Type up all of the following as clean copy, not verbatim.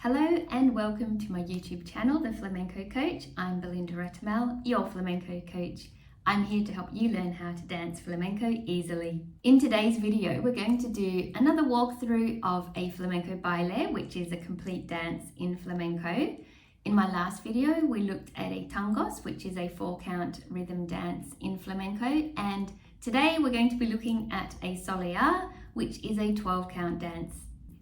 Hello and welcome to my YouTube channel, The Flamenco Coach. I'm Belinda Retamal, your flamenco coach. I'm here to help you learn how to dance flamenco easily. In today's video, we're going to do another walkthrough of a flamenco baile, which is a complete dance in flamenco. In my last video, we looked at a tangos, which is a 4-count rhythm dance in flamenco. And today we're going to be looking at a Soleá, which is a 12-count dance.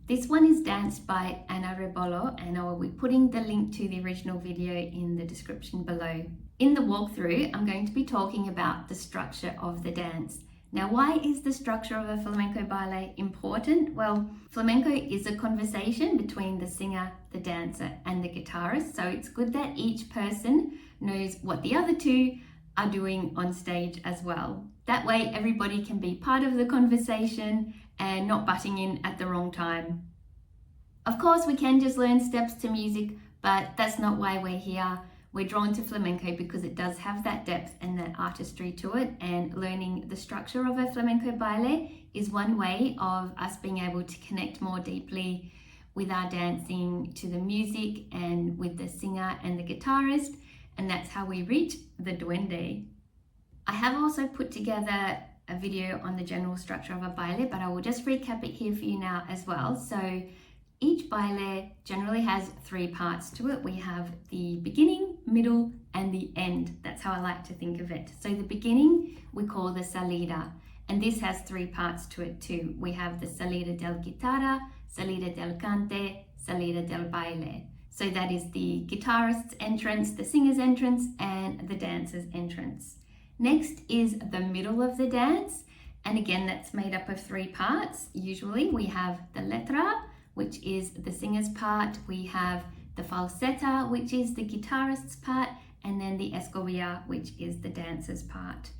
This one is danced by Ana Rebolo, and I will be putting the link to the original video in the description below. In the walkthrough, I'm going to be talking about the structure of the dance. Now, why is the structure of a flamenco baile important? Well, flamenco is a conversation between the singer, the dancer, and the guitarist, so it's good that each person knows what the other two are doing on stage as well. That way, everybody can be part of the conversation and not butting in at the wrong time. Of course, we can just learn steps to music, but that's not why we're here. We're drawn to flamenco because it does have that depth and that artistry to it, and learning the structure of a flamenco baile is one way of us being able to connect more deeply with our dancing to the music and with the singer and the guitarist, and that's how we reach the duende. I have also put together a video on the general structure of a baile, but I will just recap it here for you now as well. So each baile generally has 3 parts to it. We have the beginning, middle, and the end. That's how I like to think of it. So the beginning we call the Salida, and this has 3 parts to it too. We have the Salida del guitarra, Salida del cante, Salida del baile. So that is the guitarist's entrance, the singer's entrance, and the dancer's entrance. Next is the middle of the dance, and again that's made up of 3 parts. Usually we have the Letra, which is the singer's part, we have the Falseta, which is the guitarist's part, and then the Escobilla, which is the dancer's part.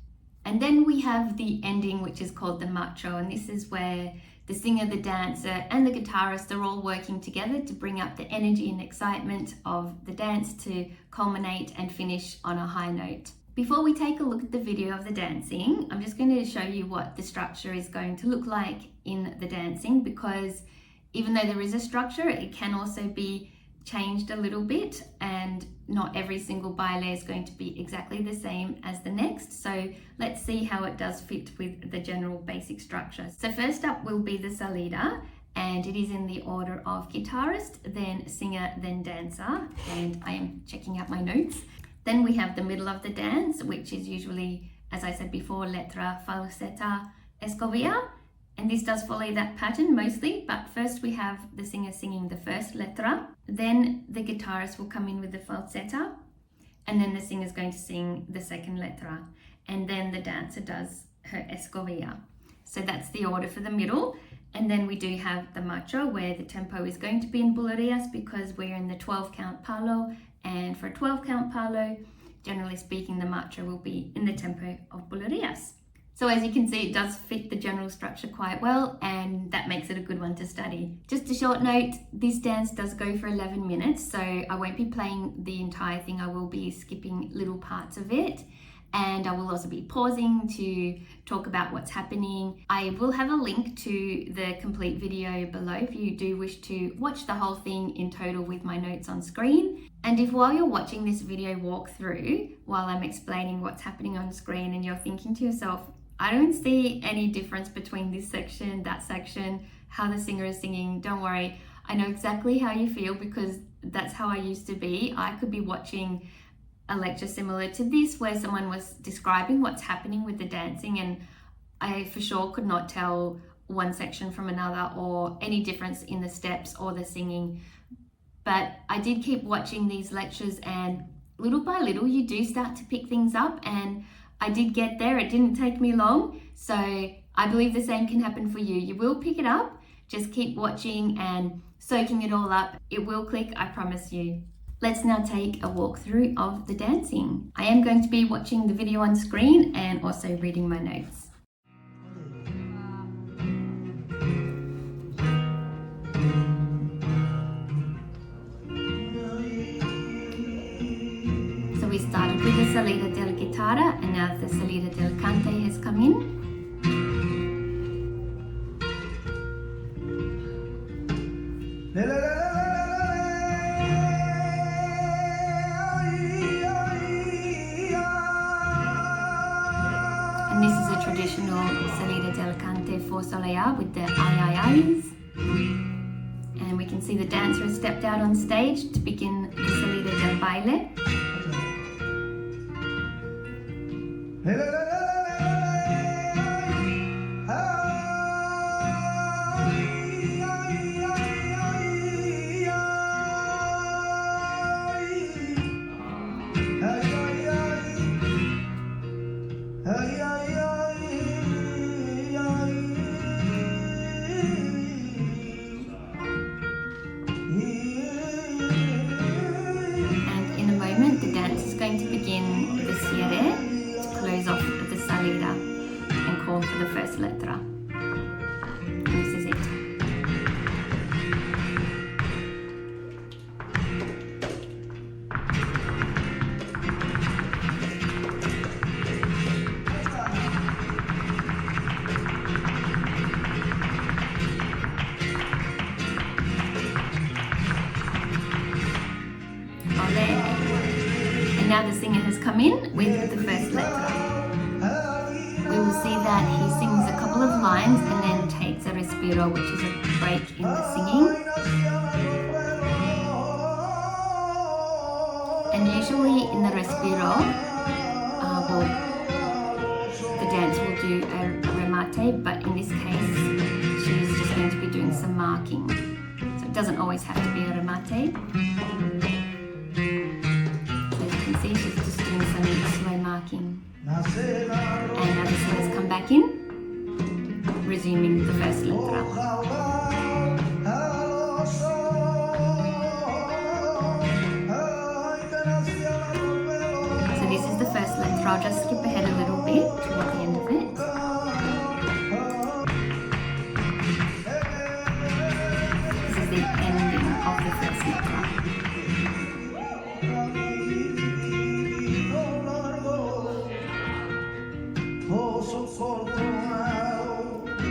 And then we have the ending, which is called the Macho, and this is where the singer, the dancer, and the guitarist are all working together to bring up the energy and excitement of the dance to culminate and finish on a high note. Before we take a look at the video of the dancing, I'm just going to show you what the structure is going to look like in the dancing, because even though there is a structure, it can also be changed a little bit, and not every single baile is going to be exactly the same as the next. So let's see how it does fit with the general basic structure. So first up will be the Salida, and it is in the order of guitarist, then singer, then dancer, and I am checking out my notes. Then we have the middle of the dance, which is usually, as I said before, Letra, Falseta, Escobilla. And this does follow that pattern mostly, but first we have the singer singing the first Letra, then the guitarist will come in with the Falseta, and then the singer is going to sing the second Letra, and then the dancer does her Escobilla. So that's the order for the middle. And then we do have the Macho, where the tempo is going to be in bulerías because we're in the 12-count palo, and for a 12-count palo, generally speaking, the Macho will be in the tempo of bulerías. So as you can see, it does fit the general structure quite well, and that makes it a good one to study. Just a short note, this dance does go for 11 minutes, so I won't be playing the entire thing. I will be skipping little parts of it, and I will also be pausing to talk about what's happening. I will have a link to the complete video below if you do wish to watch the whole thing in total with my notes on screen. And if while you're watching this video walkthrough, while I'm explaining what's happening on screen, and you're thinking to yourself, I don't see any difference between this section, that section, how the singer is singing, don't worry. I know exactly how you feel, because that's how I used to be. I could be watching a lecture similar to this where someone was describing what's happening with the dancing, and I for sure could not tell one section from another or any difference in the steps or the singing. But I did keep watching these lectures, and little by little you do start to pick things up, and I did get there. It didn't take me long, so I believe the same can happen for you. You will pick it up, just keep watching and soaking it all up. It will click, I promise you. Let's now take a walkthrough of the dancing. I am going to be watching the video on screen and also reading my notes. So we started with the Salida del guitarra, and now the Salida del cante has come in. Soleá with the ay. And we can see the dancer has stepped out on stage to begin the Salida del baile. The dance is going to begin the cierre to close off the Salida and call for the first letra. And this is it. Now the singer has come in with the first letra. We will see that he sings a couple of lines and then takes a respiro, which is a break in the singing. And usually in the respiro, the dancer will do a remate, but in this case, she's just going to be doing some marking. So it doesn't always have to be a remate. See, she's just doing some slow marking. And now the singer's come back in, resuming the first letra. So this is the first letra. I'll just skip ahead a little bit toward the end of it. This is the ending of the first letra.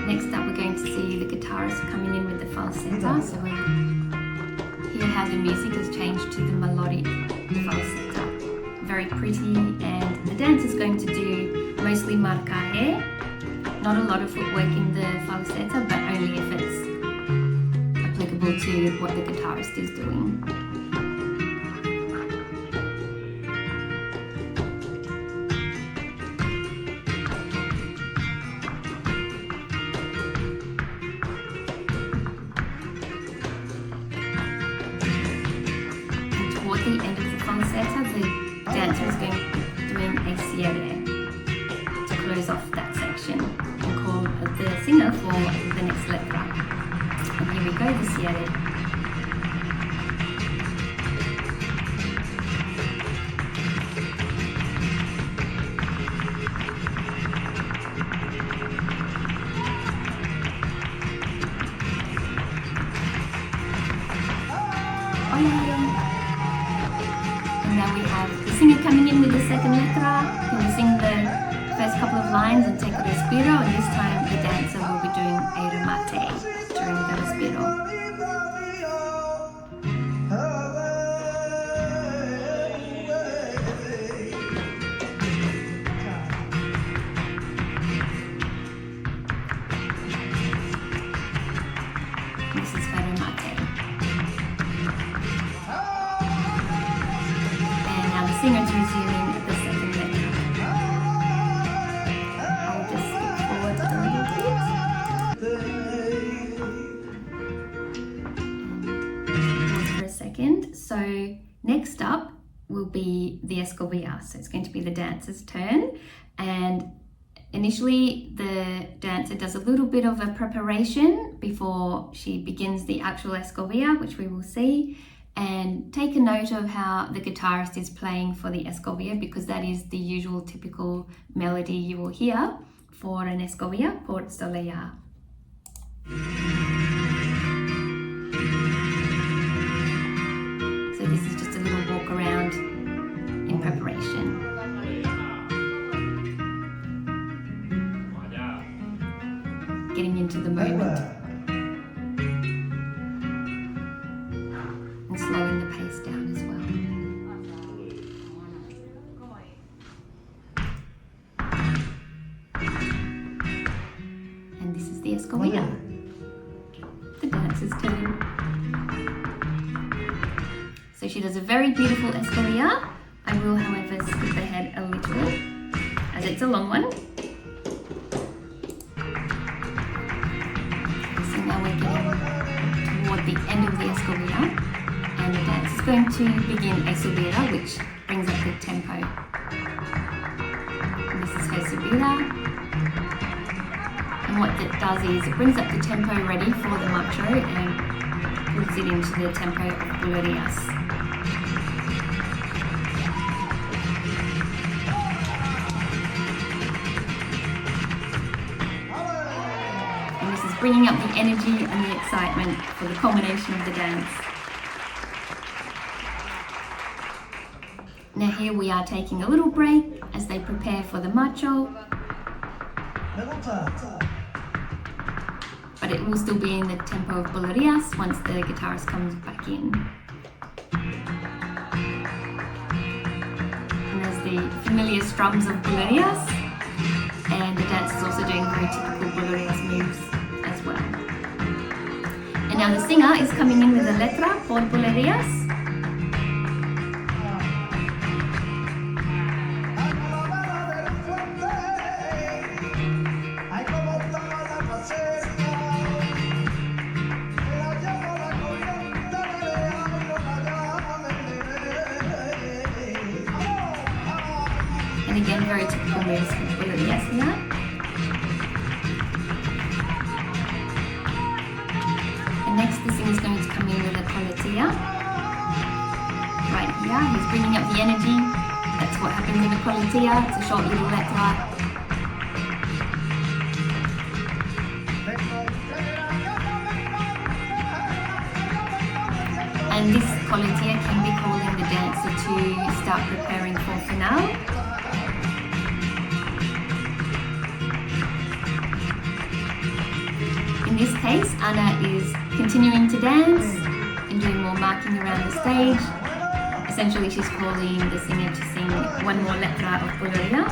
Next up, we're going to see the guitarist coming in with the falseta. So we'll hear how the music has changed to the melodic falseta. Very pretty, and the dance is going to do mostly marcaje. Not a lot of footwork in the falseta, but only if it's applicable to what the guitarist is doing. Toward the end of the falseta, the dancer is going to be doing a cierre to close off that section and call the singer for the next letra. And here we go, the cierre. And now we have the singer coming in with the second letra. He will sing the first couple of lines and take a respiro, and this time the dancer will be doing a remate during the respiro. This is for remate. The singer's resuming the second letra. I'll just skip forward a little bit. Pause for a second. So next up will be the Escobilla. So it's going to be the dancer's turn. And initially the dancer does a little bit of a preparation before she begins the actual Escobilla, which we will see. And take a note of how the guitarist is playing for the Escobilla, because that is the usual typical melody you will hear for an Escobilla called Soleá. So this is just a little walk around in preparation. Getting into the moment. Slowing the pace down as well. And this is the Escobilla. So she does a very beautiful Escobilla. I will, however, skip ahead a little as it's a long one. So now we're getting toward the end of the Escobilla, and the dance is going to begin a subida, which brings up the tempo. And this is her subida. And what it does is it brings up the tempo ready for the Macho and puts it into the tempo of bulerías. And this is bringing up the energy and the excitement for the culmination of the dance. Now here we are taking a little break as they prepare for the Macho. But it will still be in the tempo of bulerías once the guitarist comes back in. And there's the familiar strums of bulerías, and the dance is also doing very typical bulerías moves as well. And now the singer is coming in with a letra por bulerías. And again, very typical moves from bulerías here. And next the singer's going to come in with a coletilla. Right here, he's bringing up the energy. That's what happens in a coletilla. It's a short little letra. And this coletilla can be calling the dancer to start preparing for finale. In this case, Ana is continuing to dance and doing more marking around the stage. Essentially, she's calling the singer to sing one more letra of bulería.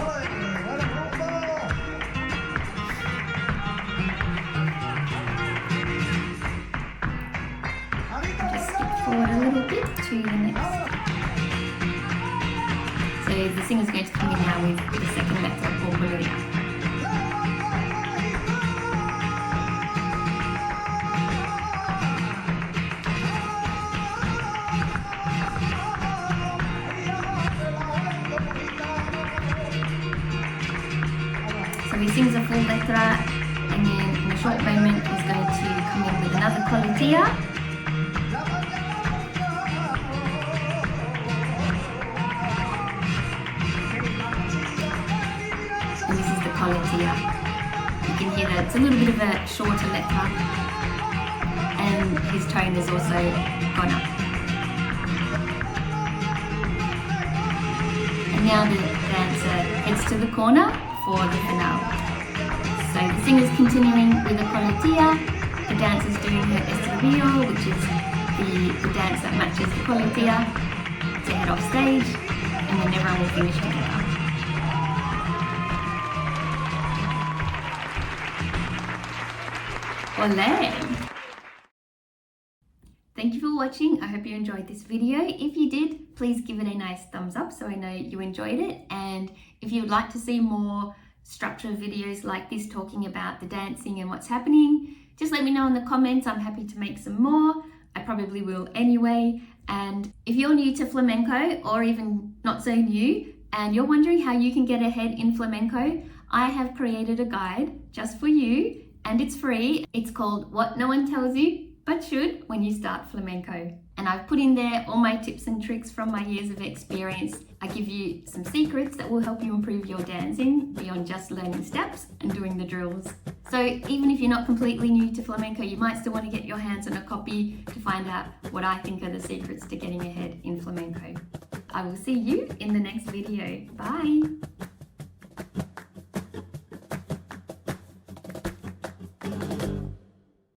Just skip forward a little bit to the next. So the singer's going to come in now with the second letra for bulería. So he sings a full letra, and then in a short moment he's going to come in with another coletilla. And this is the coletilla. You can hear that it's a little bit of a shorter letra, and his tone has also gone up. And now the dancer heads to the corner for the finale. So the singer's continuing with a coletilla, the dancer's doing her Estribillo, which is the dance that matches the coletilla, to head off stage, and then everyone will finish together. Olé! Thank you for watching. I hope you enjoyed this video. If you did, please give it a nice thumbs up so I know you enjoyed it. And if you would like to see more structured videos like this talking about the dancing and what's happening, just let me know in the comments. I'm happy to make some more. I probably will anyway. And if you're new to flamenco, or even not so new, and you're wondering how you can get ahead in flamenco, I have created a guide just for you, and it's free. It's called What No One Tells You But Should When You Start Flamenco. And I've put in there all my tips and tricks from my years of experience. I give you some secrets that will help you improve your dancing beyond just learning steps and doing the drills. So even if you're not completely new to flamenco, you might still want to get your hands on a copy to find out what I think are the secrets to getting ahead in flamenco. I will see you in the next video. Bye!